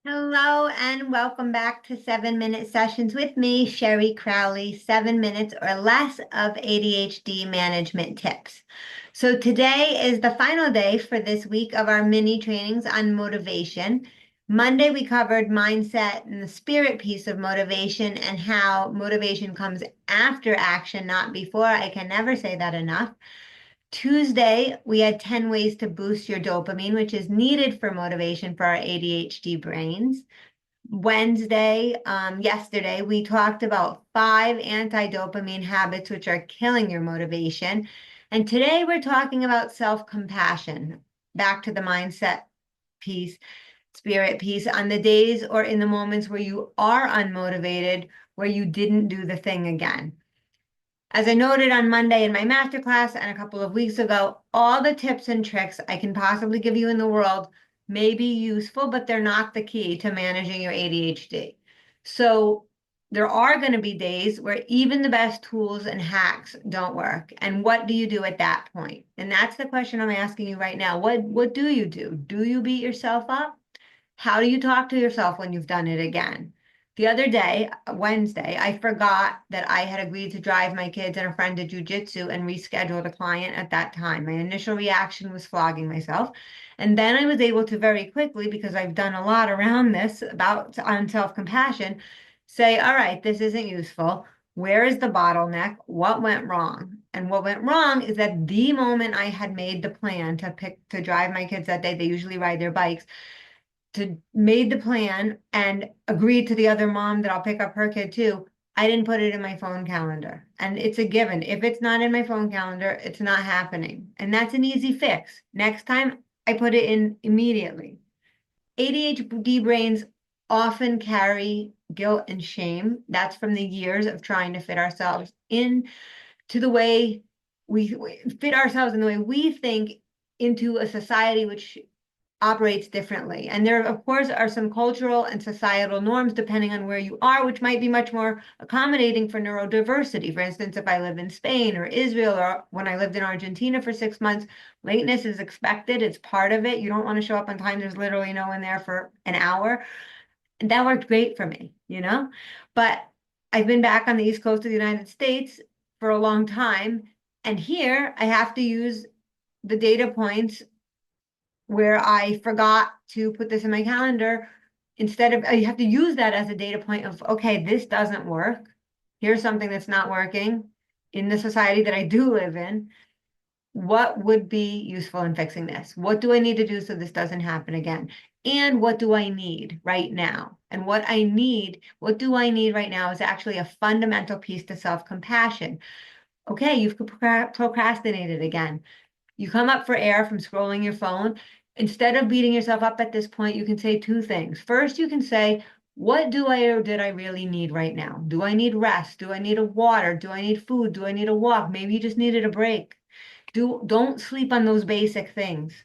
Hello and welcome back to 7 Minute Sessions with me, Sherry Crowley, 7 minutes or less of ADHD management tips. So today is the final day for this week of our mini trainings on motivation. Monday, we covered mindset and the spirit piece of motivation and how motivation comes after action, not before. I can never say that enough. Tuesday, we had 10 ways to boost your dopamine, which is needed for motivation for our ADHD brains. Wednesday, yesterday, we talked about 5 anti-dopamine habits, which are killing your motivation. And today we're talking about self-compassion. Back to the mindset piece, spirit piece, on the days or in the moments where you are unmotivated, where you didn't do the thing again. As I noted on Monday in my masterclass and a couple of weeks ago, all the tips and tricks I can possibly give you in the world may be useful, but they're not the key to managing your ADHD. So there are going to be days where even the best tools and hacks don't work. And what do you do at that point? And that's the question I'm asking you right now. What do you do? Do you beat yourself up? How do you talk to yourself when you've done it again? The other day, Wednesday, I forgot that I had agreed to drive my kids and a friend to jujitsu and rescheduled a client at that time. My initial reaction was flogging myself. And then I was able to very quickly, because I've done a lot around this about on self-compassion, say, all right, this isn't useful. Where is the bottleneck? What went wrong? And what went wrong is that the moment I had made the plan to drive my kids that day, they usually ride their bikes, to made the plan and agreed to the other mom that I'll pick up her kid too, I didn't put it in my phone calendar. And it's a given. If it's not in my phone calendar, it's not happening. And that's an easy fix. Next time, I put it in immediately. ADHD brains often carry guilt and shame. That's from the years of trying to fit ourselves in to the way we fit ourselves in the way we think into a society which operates differently. And there, of course, are some cultural and societal norms depending on where you are, which might be much more accommodating for neurodiversity. For instance, if I live in Spain or Israel, or when I lived in Argentina for 6 months, lateness is expected. It's part of it. You don't want to show up on time. There's literally no one there for an hour. And that worked great for me, you know? But I've been back on the East Coast of the United States for a long time. And here I have to use the data points where I forgot to put this in my calendar. Instead of, I have to use that as a data point of, okay, this doesn't work. Here's something that's not working in the society that I do live in. What would be useful in fixing this? What do I need to do so this doesn't happen again? And what do I need right now? And what do I need right now is actually a fundamental piece to self-compassion. Okay, you've procrastinated again. You come up for air from scrolling your phone. Instead of beating yourself up at this point, you can say two things. First, you can say, what do I or did I really need right now? Do I need rest? Do I need a water? Do I need food? Do I need a walk? Maybe you just needed a break. Don't sleep on those basic things.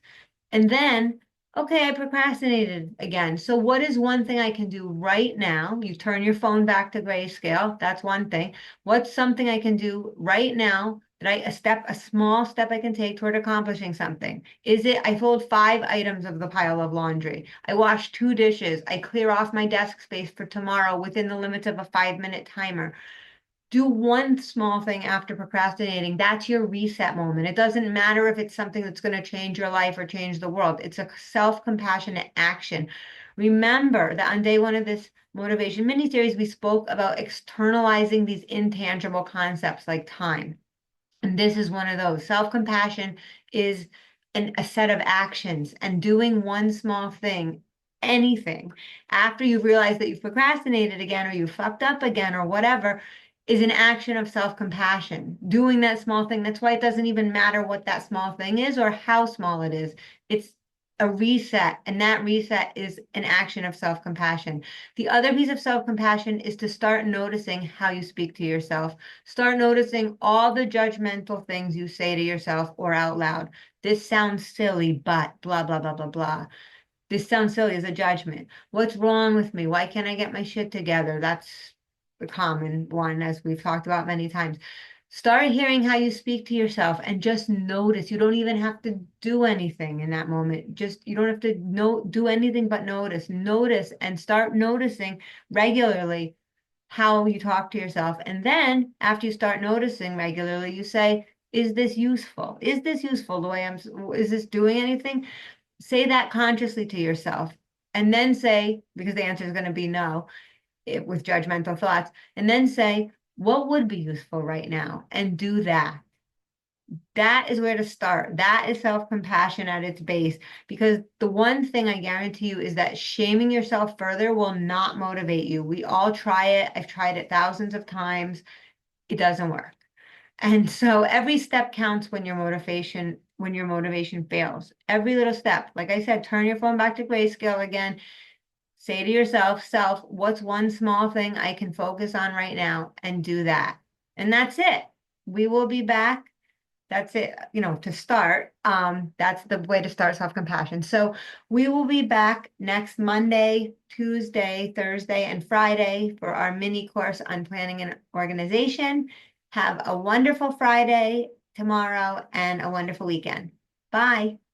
And then, okay, I procrastinated again. So what is one thing I can do right now? You turn your phone back to grayscale. That's one thing. What's something I can do right now that a small step I can take toward accomplishing something? Is it I fold 5 items of the pile of laundry? I wash 2 dishes. I clear off my desk space for tomorrow within the limits of a 5-minute timer. Do one small thing after procrastinating. That's your reset moment. It doesn't matter if it's something that's going to change your life or change the world. It's a self-compassionate action. Remember that on day one of this motivation mini series, we spoke about externalizing these intangible concepts like time. And this is one of those. Self-compassion is a set of actions, and doing one small thing, anything, after you've realized that you've procrastinated again or you fucked up again or whatever, is an action of self-compassion. Doing that small thing. That's why it doesn't even matter what that small thing is or how small it is. It's a reset, and that reset is an action of self-compassion. The other piece of self-compassion is to start noticing how you speak to yourself. Start noticing all the judgmental things you say to yourself or out loud. This sounds silly, but blah, blah, blah, blah, blah. This sounds silly as a judgment. What's wrong with me? Why can't I get my shit together? That's the common one, as we've talked about many times. Start hearing how you speak to yourself and just notice. You don't even have to do anything in that moment. Just you don't have to do anything but notice. Notice and start noticing regularly how you talk to yourself. And then after you start noticing regularly, you say, is this useful? Is this useful the way is this doing anything? Say that consciously to yourself. And then say, because the answer is going to be no, with judgmental thoughts, and then say, what would be useful right now? And do that. That is where to start. That is self-compassion at its base. Because the one thing I guarantee you is that shaming yourself further will not motivate you. We all try it. I've tried it thousands of times. It doesn't work. And so every step counts when your motivation fails. Every little step. Like I said, turn your phone back to grayscale again. Say to yourself, what's one small thing I can focus on right now and do that? And that's it. We will be back. That's it, to start. That's the way to start self-compassion. So we will be back next Monday, Tuesday, Thursday, and Friday for our mini course on planning and organization. Have a wonderful Friday tomorrow and a wonderful weekend. Bye.